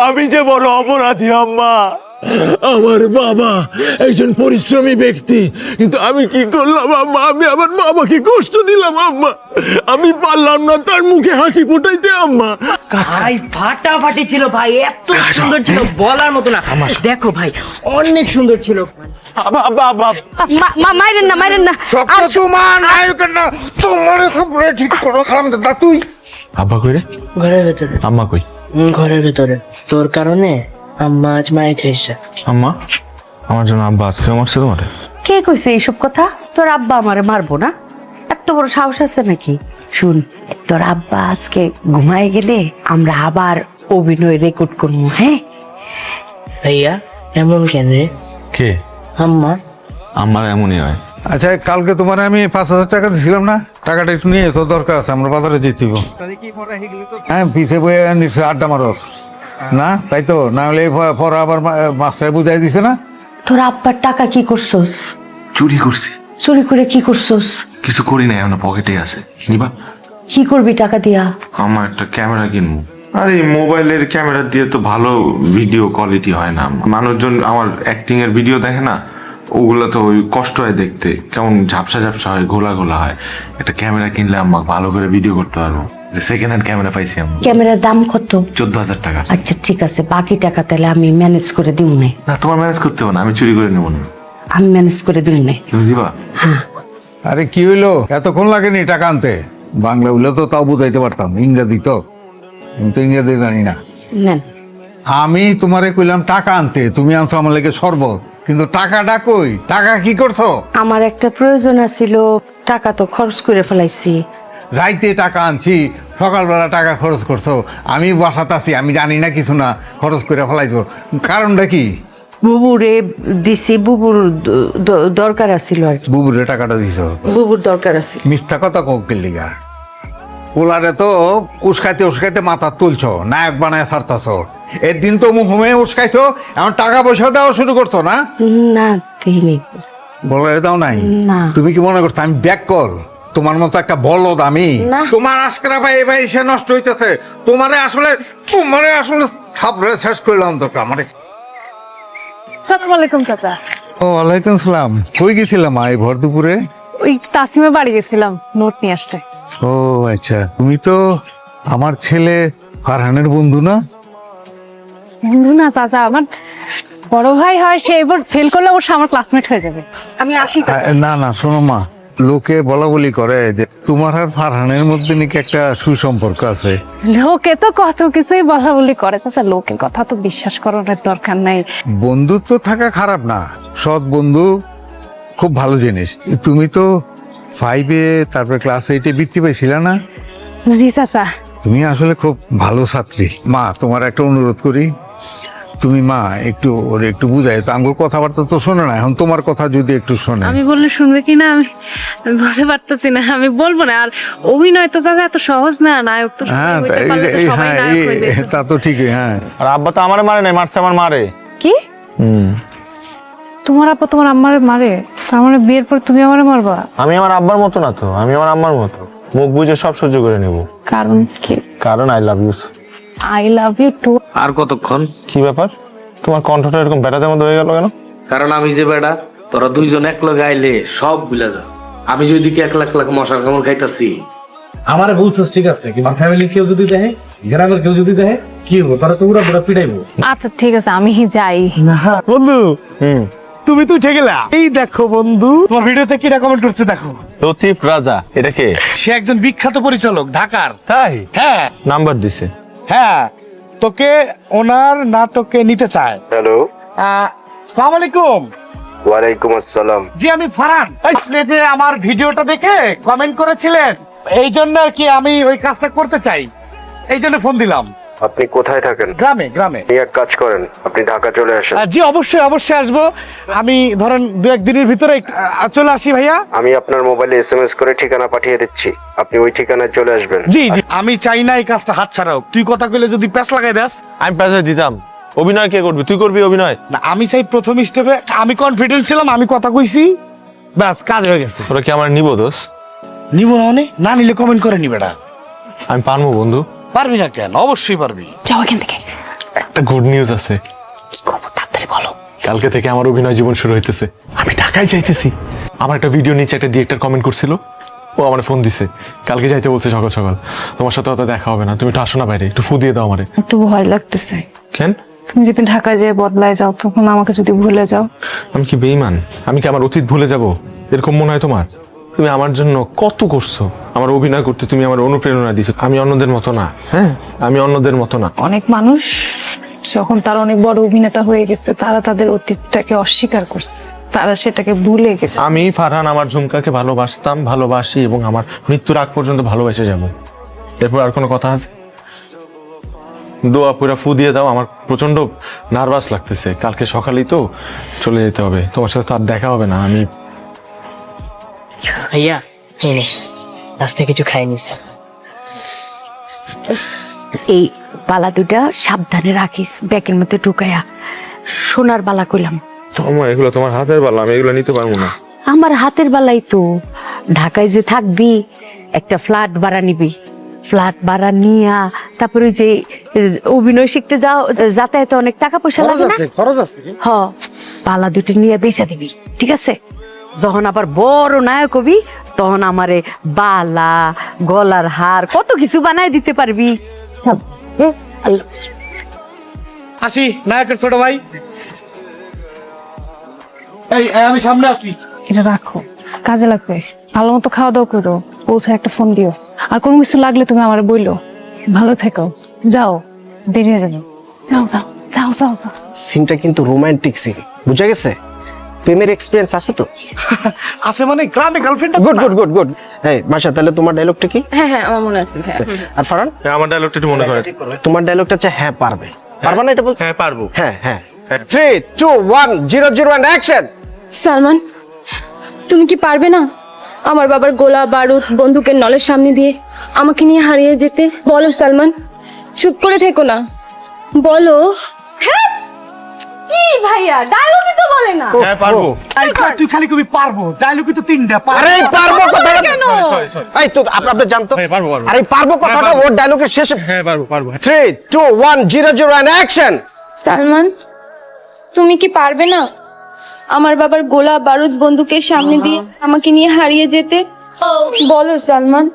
আমি যে বড় অপরাধী আম্মা। আমার বাবা একজন পরিশ্রমী ব্যক্তি, কিন্তু আমি কি করলাম আম্মা? আমি আমার বাবাকে কষ্ট দিলাম আম্মা। আমি পারলাম না তার মুখে হাসি ফুটাইতে আম্মা। ভাই ফাটাফাটি ছিল ভাই, এত সুন্দর ছিল বলার মতো না। দেখো ভাই অনেক সুন্দর ছিল। মাইরেন না মাইরেন না। তোমার নায়কের না তোমার ঠিক করো খারাপ দাদা তুই। আব্বা কই রে? ঘরের ভেতরে। আম্মা কই? ঘরের ভেতরে। তোর কারণে আম্মা আজ মায়ের খাইছে। আম্মা আমার জন্য আব্বা আজকে মারছে তোমারে? কে কইছে এইসব কথা? তোর আব্বা আমারে মারবো না? এত বড় সাহস আছে নাকি? শুন, তোর আব্বা আজকে ঘুমায় গেলে আমরা আবার অভিনয় রেকর্ড করবো। হ্যাঁ ভাইয়া এমন কেন রে? কে? আম্মা। আমার এমনই হয়। আচ্ছা কালকে তোমার আমি 5,000 টাকা দিছিলাম না, টাকাটা একটু নিয়ে এসো, দরকার আছে, আমরা বাজারে যেতে হবে। হ্যাঁ পিছে বয়ে নিশ্চয় আড্ডা মারস না, তাই তো? না হলে পরে আবার মাস্টার বুঝাই দিছে না। তোর আব্বার টাকা কি করছস? চুরি করছি। চুরি করে কি করছস? কিছু করি নাই, এখন পকেটে আছে। নিবা? কি করবি টাকা দিয়া? আমার একটা ক্যামেরা কিনবো। আরে মোবাইলের ক্যামেরা দিয়ে তো ভালো ভিডিও কোয়ালিটি হয় না। মানুষজন আমার অ্যাক্টিং এর ভিডিও দেখে না, ওগুলো তো ওই কষ্ট হয় দেখতে, কেমন ঝাপসা ঝাপসা হয়, ঘোলা ঘোলা হয়। একটা ক্যামেরা কিনলে আমাকে ভালো করে ভিডিও করতে পারবো। সেকেন্ড হ্যান্ড ক্যামেরা পাইছি আমি। ক্যামেরার দাম কত? 14,000 টাকা। আচ্ছা ঠিক আছে, বাকি টাকা তাহলে আমি ম্যানেজ করে দিব না। না তোমার ম্যানেজ করতে হবে না, আমি চুরি করে নেবো না। আমি ম্যানেজ করে দিব না। তুমি দিবা? হ্যাঁ। আরে কি হইলো, এতক্ষণ লাগেনি টাকা আনতে? বাংলা হইলে তো তাও বুঝাইতে পারতাম, ইংরেজি তো আমি তো ইংরেজি জানি না। নেন। আমি তোমারে কইলাম টাকা আনতে, তুমি আনছো আমার লেগে শরবত, কিন্তু টাকাটা কই? টাকা কি করছো? আমার একটা প্রয়োজন আছিল, টাকা তো খরচ করে ফেলাইছি। রাইতে টাকা আনছি, সকালবেলা টাকা খরচ করছো, আমি বাসাতে আছি, আমি জানি না কিছু না, খরচ করে ফেলাইছো, কারণটা কি? বুবুরে দিছি, বুবুর দরকার আছিল আর কি। বুবুরে টাকাটা দিছো? বুবুর দরকার আছে। মিথ্যা কথা কোকিল লিগা, ওলারে তো উস্কাইতে উস্কাইতে মাথা তুলছো, নায়ক বানায় ছাড়তাছো। এর দিন তো মুখ হুমে উস্কাইছো, এখন টাকা পয়সা দেওয়া শুরু করছো না? না তিনি বলারে দাও নাই? না। তুমি কি মনে করছো আমি ব্যাক কল? তোমার মতো একটা বলদ আমি? না। তোমার আজকেরা ভাই ভাই সে নষ্ট হইতেছে, তোমারে আসলে থাপড়ে শেষ করলাম তো আমারে। আসসালামু আলাইকুম চাচা। ও ওয়ালাইকুম সালাম। কই গেছিলাম এই ভর দুপুরে? ওই তাসিমের বাড়ি গেছিলাম নোট নিয়ে আসতে। ও আচ্ছা, তুমি তো আমার ছেলে ফারহানের বন্ধু না? বন্ধু না চাচা, আমার বড় ভাই হয়, সে এবার ফেল করলে অবশ্য আমার ক্লাসমেট হয়ে যাবে। আমি আসি চাচা। না না শোনো মা, লোকে বলা বলি করে যে তোমার আর ফারহানের মধ্যে নাকি একটা সুসম্পর্ক আছে। লোকে তো কত কিছুই বলা বলি করে চাচা, লোকের কথা তো বিশ্বাস করার দরকার নাই। বন্ধুত্ব থাকা খারাপ না, সৎ বন্ধু খুব ভালো জিনিস। তুমি তো 5-এ তারপরে ক্লাস 8-এ বৃত্তি পাইছিলা না? জি চাচা। তুমি আসলে খুব ভালো ছাত্রী। মা তোমার একটা অনুরোধ করি, তুমি মা একটু ওরে একটু বুঝাই তো, আমগো কথাবার্তা তো শোনে না, এখন তোমার কথা যদি একটু শোনে। আমি বললে শুনবে কিনা আমি বলতে পারতেছি না, আমি বলবো না। আর অভিনয় তো চাচা এত সহজ না, নায়ক তো হ্যাঁ হ্যাঁ তা তো ঠিকই। হ্যাঁ আর আব্বা তো আমারে মারে নাই, মারছে আমার মারে। কি তোমার আপা তোমার আম্মারে মারে? তার মানে বিয়ের পর তুমি আমারে মারবা? আমি আমার আব্বার মতো না তো, আমি আমার আম্মার মতো, মুখ বুঝে সব সহ্য করে নেব। কারণ কি? কারণ I love you. I love you too. আর কতক্ষণ? কি ব্যাপার, তোমার কণ্ঠটা এরকম বেটাদের মধ্যে হয়ে গেল কেন? কারণ আমি যে বেড়া, তোরা দুইজন এক লগে আইলে সব ভুলে যা। আমি যদি কি 1,00,000 মশার কামড় খাইতাছি। আমার বলছিস ঠিক আছে, কিন্তু ফ্যামিলি কেউ যদি দেখে, গ্রামের কেউ যদি দেখে কি হবো? তারা তো পুরো পুরো পিটাইবো। আচ্ছা ঠিক আছে, আমি যাই। বন্ধু তুমি তো উঠে গেলা। এই দেখো বন্ধু, তোমার ভিডিওতে কি কমেন্ট করছে দেখো। লতিফ রাজা, এটা কে? সে একজন বিখ্যাত পরিচালক ঢাকার। তাই? হ্যাঁ নাম্বার দিছে। হ্যাঁ, তোকে ওনার নাটকে নিতে চায়। হ্যালো, আসসালামু আলাইকুম। ওয়ালাইকুম আসসালাম। জি আমি ফারহান। আপনি যে আমার ভিডিওটা দেখে কমেন্ট করেছিলেন, এই জন্য আর কি আমি ওই কাজটা করতে চাই, এই জন্য ফোন দিলাম। আপনি কোথায় থাকেন? গ্রামে। গ্রামে। আপনি এক কাজ করেন, আপনি ঢাকা চলে আসেন। জি অবশ্যই অবশ্যই আসবো। আমি ধরেন 2-1 দিনের ভিতরে চলে আসি ভাইয়া। আমি আপনার মোবাইলে SMS করে ঠিকানা পাঠিয়ে দিচ্ছি, আপনি ওই ঠিকানায় চলে আসবেন। জি জি, আমি চাই না এই কাজটা হাতছাড়া হোক। তুই কথা কইলে যদি প্যাচ লাগাই দেস। আমি পেশা দিতাম। অভিনয় কে করবি? তুই করবি অভিনয়? না, আমি চাই প্রথম স্টেপে আমি কনফিডেন্স ছিলাম, আমি কথা কইছি, ব্যাস কাজ হয়ে গেছে। ওরা কি আমার নিব দোষ? নিব না মানে? না নিলে কমেন্ট করে নিবে না। আমি পারবো বন্ধু। পারবি না কেন? অবশ্যই পারবি। যাও এখান থেকে। একটা গুড নিউজ আছে। কি খবর তাড়াতাড়ি বলো। কালকে থেকে আমার অভিনয় জীবন শুরু হইতেছে। আমি ঢাকায় যাইতেছি। আমার একটা ভিডিও নিচে একটা ডিরেক্টর কমেন্ট করছিল, ও আমার ফোন দিছে, কালকে যাইতে বলছে সকাল সকাল। তোমার সাথে হয়তো দেখা হবে না, তুমি একটু আসো না বাইরে, একটু ফু দিয়ে দাও আমারে। একটু ভয় লাগতেছে। কেন? তুমি যদি ঢাকায় যেয়ে বদলায় যাও তখন আমাকে যদি ভুলে যাও। আমি কি বেঈমান? আমি কি আমার অতীত ভুলে যাব? এরকম মনে হয় তোমার? তুমি আমার জন্য কত করছো, আমার অভিনয় করতে তুমি আমার অনুপ্রেরণা দিছো। আমি অন্যদের মতো না, হ্যাঁ আমি অন্যদের মতো না। অনেক মানুষ যখন তারা অনেক বড় অভিনেতা হয়ে গেছে তারা তাদের অতীতটাকে অস্বীকার করছে, তারা সেটাকে ভুলে গেছে। আমি ফারহান আমার ঝুমকাকে ভালোবাসতাম, ভালোবাসি এবং আমার মৃত্যুর আগ পর্যন্ত ভালোবেসে যাব। এরপর আর কোনো কথা আছে? দোয়া পুরা ফু দিয়ে দাও, আমার প্রচন্ড নার্ভাস লাগতেছে। কালকে সকালেই তো চলে যেতে হবে, তোমার সাথে তো আর দেখা হবে না। আমি ভাইয়া এনে রাস্তায় কিছু খাই নিস। এই বালা দুটা সাবধানে রাখিস, ব্যাগের মধ্যে ঢুকাইয়া। সোনার বালা কইলাম। তোমার এগুলো তোমার হাতের বালা, আমি এগুলো নিতে পারবো না। আমার হাতের বালাই তো। ঢাকায় যে থাকবি একটা ফ্ল্যাট ভাড়া নিবি, ফ্ল্যাট ভাড়া নিয়া তারপরে ওই যে অভিনয় শিখতে যাও, যাতায়াতে অনেক টাকা পয়সা লাগে না? খরচ আছে। হ, পালা দুটি নিয়ে বেচা দিবি, ঠিক আছে? যখন আবার বড় নায়ক হবি তখন আমারে বালা, গলার হার কত কিছু বানায় দিতে পারবি। আসি নায়কের ছোট ভাই। এই আমি সামনে আছি। এটা রাখো, কাজে লাগবে। ভালো মতো খাওয়া দাওয়া করো, পৌঁছে একটা ফোন দিও। আর কোনো কিছু লাগলে তুমি আমার বইলো। ভালো থেকো, যাও, দেরি হয়ে যাবে। যাও যাও যাও যাও যাও। সিনটা কিন্তু রোমান্টিক সিন, বুঝা গেছে? প্রেমের এক্সপিরিয়েন্স আছে তো? আছে মানে গ্রামে girlfriend. Good good good good. হ্যাঁ মাশা, তাহলে তোমার ডায়লগটা কি? হ্যাঁ হ্যাঁ আমার মনে আছে। হ্যাঁ আর ফারহান আমার ডায়লগটা একটু মনে করে। তোমার ডায়লগটা হচ্ছে হ্যাঁ পারবে। পারবা না এটা বল? হ্যাঁ পারবো। হ্যাঁ হ্যাঁ। 3 2 1 0 0 and অ্যাকশন। সালমান, তুমি কি পারবে না আমার বাবার গোলা বারুদ বন্দুকের নলের সামনে দিয়ে আমাকে নিয়ে হারিয়ে যেতে? বলো সালমান, চুপ করে থেকো না, বলো। হ্যাঁ কি ভাইয়া, ডায়লগই তো বলে না। হ্যাঁ পারবো। তুই খালি কবি পারবো, ডায়লগই তো তিনটা। আরে পারবো কথাটা কেন? এই তো আপনি জানতো? হ্যাঁ, পারবো, পারবো। আরে পারবো কথাটা ওর ডায়লগের শেষে। হ্যাঁ পারবো পারবো। 3 2 1 0 0 and অ্যাকশন। সালমান, তুমি কি পারবে না আমার বাবার গোলা বারুদ বন্দুকের সামনে দিয়ে আমাকে নিয়ে হারিয়ে যেতে? বলো সালমান।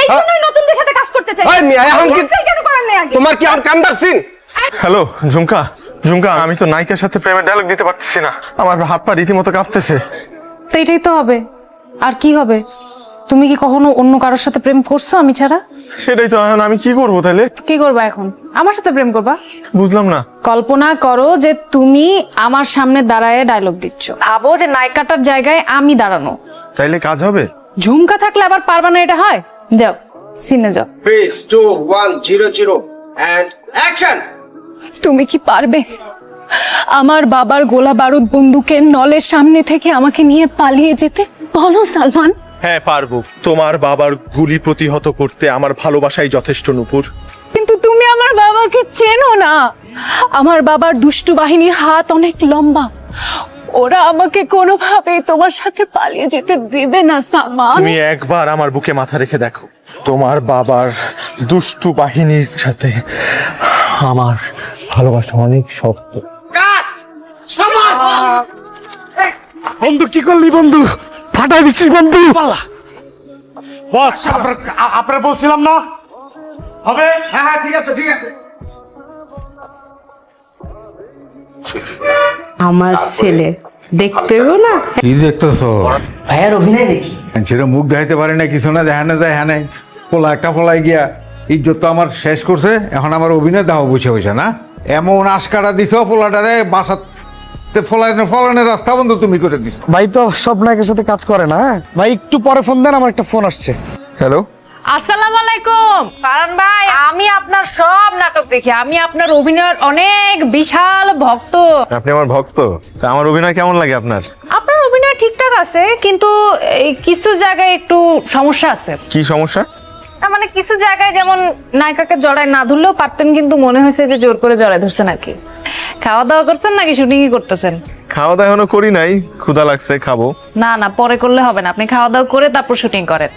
এই জন্যই নতুনদের সাথে কাজ করতে চাই। এই মিয়া, এখন কি কেন করার নেই আগে? তোমার কি আর কান্দার সিন? হ্যালো ঝুমকা, ঝুমকা আমি তো নায়িকার সাথে প্রেমের ডায়লগ দিতে পারতেছি না, আমার হাত পা রীতিমতো কাঁপতেছে। তো এটাই তো হবে, আর কি হবে? তুমি কি কখনো অন্য কারোর সাথে প্রেম করছো আমি ছাড়া? সেটাই তো, এখন আমি কি করবো তাহলে? কি করবা এখন? আমার সাথে প্রেম করবা? বুঝলাম না। কল্পনা করো যে তুমি আমার সামনে দাঁড়ায় ডায়লগ দিচ্ছ, ভাবো যে নায়িকাটার জায়গায় আমি দাঁড়ানো। তাইলে কাজ হবে? ঝুমকা থাকলে আবার পারবা না, এটা হয়? যাও সিনে যাও। 3 2 1 0 0 and অ্যাকশন। তুমি কি পারবে আমার বাবার গোলা বারুদ বন্দুকের নলের সামনে থেকে আমাকে নিয়ে পালিয়ে যেতে? বলো সালমান। হ্যাঁ পারবো। তোমার বাবার গুলি প্রতিহত করতে আমার ভালোবাসাই যথেষ্ট নূপুর। কিন্তু তুমি আমার বাবাকে চেনো না। আমার বাবার দুষ্টু বাহিনীর হাত অনেক লম্বা, ওরা আমাকে কোনোভাবেই তোমার সাথে পালিয়ে যেতে দেবে না সালমান। তুমি একবার আমার বুকে মাথা রেখে দেখো, তোমার বাবার দুষ্টু বাহিনীর সাথে আমার ভালোবাসা অনেক শক্ত। বন্ধু কি করলি বন্ধু? ফাটাই দিচ্ছিস বন্ধু। বস আপনার বলছিলাম না হবে? হ্যাঁ হ্যাঁ ঠিক আছে ঠিক আছে। আমার ছেলে দেখতেও না। কি দেখতেছো? ভাইয়ার অভিনয় দেখি। সেটা মুখ দেখাইতে পারে না, কিছু না, দেখা না যায়। হ্যাঁ নাই পোলা একটা পোলাই গিয়া ইজ্জত তো আমার শেষ করছে। এখন আমার অভিনয় দাও বসে বসে না, এমন আশকারা দিছ পোলাটারে, বাসাতে ফলানের রাস্তা বন্ধ তুমি করে দিছ। ভাই তো সব নায়কের সাথে কাজ করে না। ভাই একটু পরে ফোন দেন, আমার একটা ফোন আসছে। হ্যালো, আসসালামু আলাইকুম ফারহান ভাই, আমি আপনার সব নাটক দেখি, আমি আপনার অভিনয়ের অনেক বিশাল ভক্ত। আপনি আমার ভক্ত? তা আমার অভিনয় কেমন লাগে আপনার? আপনার অভিনয় ঠিকঠাক আছে, কিন্তু এই কিছু জায়গায় একটু সমস্যা আছে। কি সমস্যা? মানে কিছু জায়গায় যেমন নায়িকাকে জড়ায় না ধরলেও পারতেন, কিন্তু মনে হয়েছে যে জোর করে জড়ায় ধরছেন আর কি। খাওয়া দাওয়া করছেন নাকি শুটিং করতেছেন? খাওয়া দাওয়া এখনো করি নাই, ক্ষুধা লাগছে, খাবো। না না, পরে করলে হবে না, আপনি খাওয়া দাওয়া করে তারপর শুটিং করেন।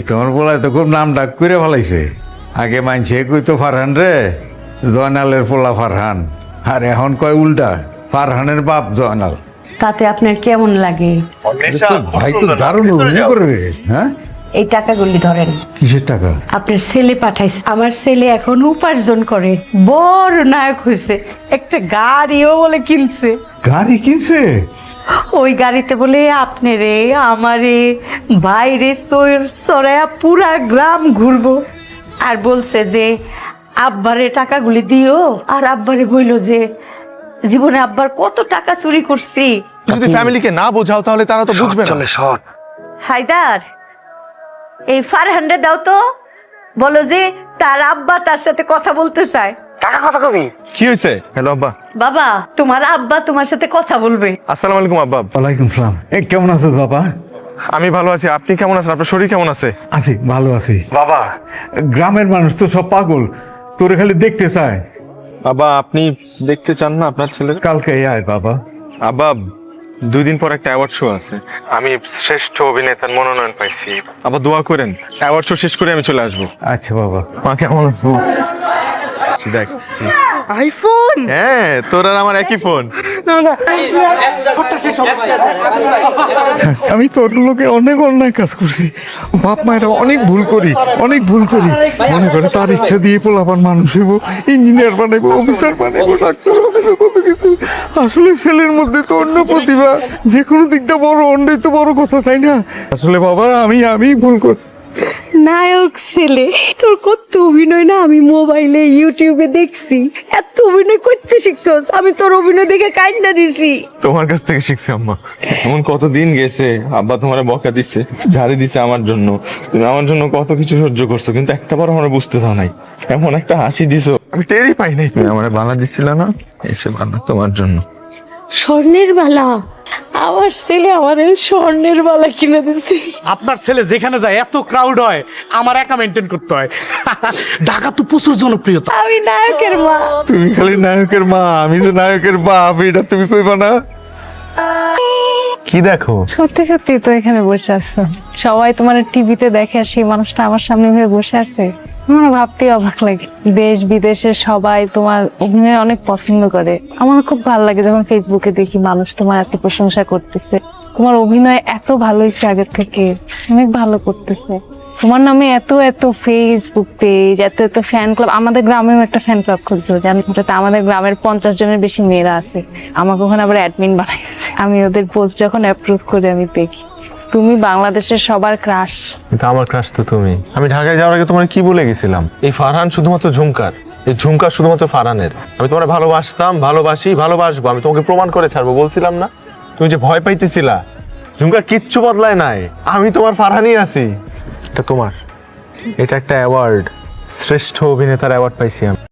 তোমার পোলায় তো খুব নাম ডাক করে ফেলাইছে। আগে মানছে কইতো ফারহান রে জয়নালের পোলা ফারহান, আর এখন কয় উল্টা ফারহানের বাপ জয়নাল। তাতে আপনার কেমন লাগে? ভাই তো দারুণ অভিনয় করে রে। হ্যাঁ, এই টাকাগুলি ধরেন। কিসের টাকা? আপনার ছেলে পাঠাইছে, আমার ছেলে এখন উপার্জন করে, বড় নায়ক হয়েছে, একটা গাড়িও বলে কিনছে। গাড়ি কিনছে? ওই গাড়িতে বলে আপনারে আমারে বাইরে সরায়া পুরা গ্রাম ঘুরবো, আর বলছে যে আব্বারে টাকাগুলি দিও, আর আব্বারে বইলো যে জীবনে আব্বার কত টাকা চুরি করছি। যদি ফ্যামিলিকে না বোঝাও তাহলে তারা তো বুঝবে না। হায়দার, এই ফারহানরে দাও তো, বলো যে তার আব্বা তার সাথে কথা বলতে চায়। টাকা কথা কবি। কি হয়েছে? হ্যালো আব্বা। বাবা, তোমার আব্বা তোমার সাথে কথা বলবে। আসসালামু আলাইকুম আব্বা। ওয়ালাইকুম সালাম। কেমন আছিস বাবা? আমি ভালো আছি, আপনি কেমন আছেন? আপনার শরীর কেমন আছে? আছি, ভালো আছি। বাবা, গ্রামের মানুষ তো সব পাগল, তোরে খালি দেখতে চায়। বাবা, আপনি দেখতে চান না আপনার ছেলের? কালকে আয় বাবা। আব্বা, 2 দিন পর একটা অ্যাওয়ার্ড শো আছে, আমি শ্রেষ্ঠ অভিনেতার মনোনয়ন পাইছি। আবার দোয়া করেন, অ্যাওয়ার্ড শো শেষ করে আমি চলে আসবো। আচ্ছা বাবা। মা কেমন আছো? দেখছি আইফোন। হ্যাঁ, তোর আর আমার একই ফোন। আমি তোর লোকে অনেক অন্যায় কাজ করছি, বাপ মায়ের অনেক ভুল করি, অনেক ভুল করি। মনে করে তার ইচ্ছা দিয়ে পোলাপান মানুষ হইব, ইঞ্জিনিয়ার বানাইবো, অফিসার বানাইবো, ডাক্তার বানাইবো, কত কিছু। আসলে ছেলের মধ্যে তো অন্য প্রতিভা, যে কোনো দিকটা বড়, অন্যই তো বড় কথা, তাই না? আসলে বাবা আমি ভুল করি। নায়ক ছেলে, তোর কত অভিনয় না আমি মোবাইলে ইউটিউবে দেখছি, এত অভিনয় করতে শিখছস, আমি তোর অভিনয় দেখে কাইন্না দিছি। তোমার কাছ থেকে শিখছি আম্মা। এমন কতদিন গেছে আব্বা তোমার বকা দিছে, ঝাড়ি দিছে আমার জন্য, তুমি আমার জন্য কত কিছু সহ্য করছো, কিন্তু একটাবার আমার বুঝতে দাও নাই। এমন একটা হাসি দিছো আমি টেরই পাই নাই। তুমি আমার বালা দিচ্ছিলে না, এসে বালা তোমার জন্য। স্বর্ণের বালা? আমার ছেলে আমার স্বর্ণের বালা কিনে দিছে। আপনার ছেলে যেখানে যায় এত ক্রাউড হয়, আমার একা মেনটেন করতে হয়। ঢাকা তো প্রচুর জনপ্রিয়তা। আমি নায়কের মা। তুমি খালি নায়কের মা, আমি তো নায়কের বাপ, এটা তুমি কইবা না? কি দেখো? সত্যি সত্যি তো এখানে বসে আছো, সবাই তোমার টিভিতে দেখে, আর সেই মানুষটা আমার সামনে হয়ে বসে আছে। আমার ভাবতেই অবাক লাগে, দেশ বিদেশের সবাই তোমার অভিনয় অনেক পছন্দ করে। আমার খুব ভালো লাগে যখন ফেসবুকে দেখি মানুষ তোমার এত প্রশংসা করতেছে, তোমার অভিনয় এত ভালো হয়েছে আগের থেকে, অনেক ভালো করতেছে। তোমার নামে এত এত ফেসবুক পেজ, এত এত ফ্যান ক্লাব। আমাদের গ্রামেও একটা ফ্যান ক্লাব খুলছে, জানো? ওটাতে আমাদের গ্রামের 50 জনের বেশি মেয়েরা আছে। আমাকে ওখানে আবার অ্যাডমিন বানাইছে। আমি ওদের পোস্ট যখন অ্যাপ্রুভ করে আমি দেখি, তুমি বাংলাদেশের সবার ক্রাশ। কিন্তু আমার ক্রাশ তো তুমি। আমি ঢাকায় যাওয়ার আগে তোমার কি বলে গেছিলাম? এই ফারহান শুধুমাত্র ঝুমকার, এই ঝুমকার শুধুমাত্র ফারহানের। আমি তোমার ভালোবাসতাম, ভালোবাসি, ভালোবাসবো। আমি তোমাকে প্রমাণ করে ছাড়বো বলছিলাম না? তুমি যে ভয় পাইতেছিলা, ঝুমকার কিচ্ছু বদলায় নাই, আমি তোমার ফারহানই আছি। এটা তোমার, এটা একটা অ্যাওয়ার্ড, শ্রেষ্ঠ অভিনেতার অ্যাওয়ার্ড পাইছি আমি।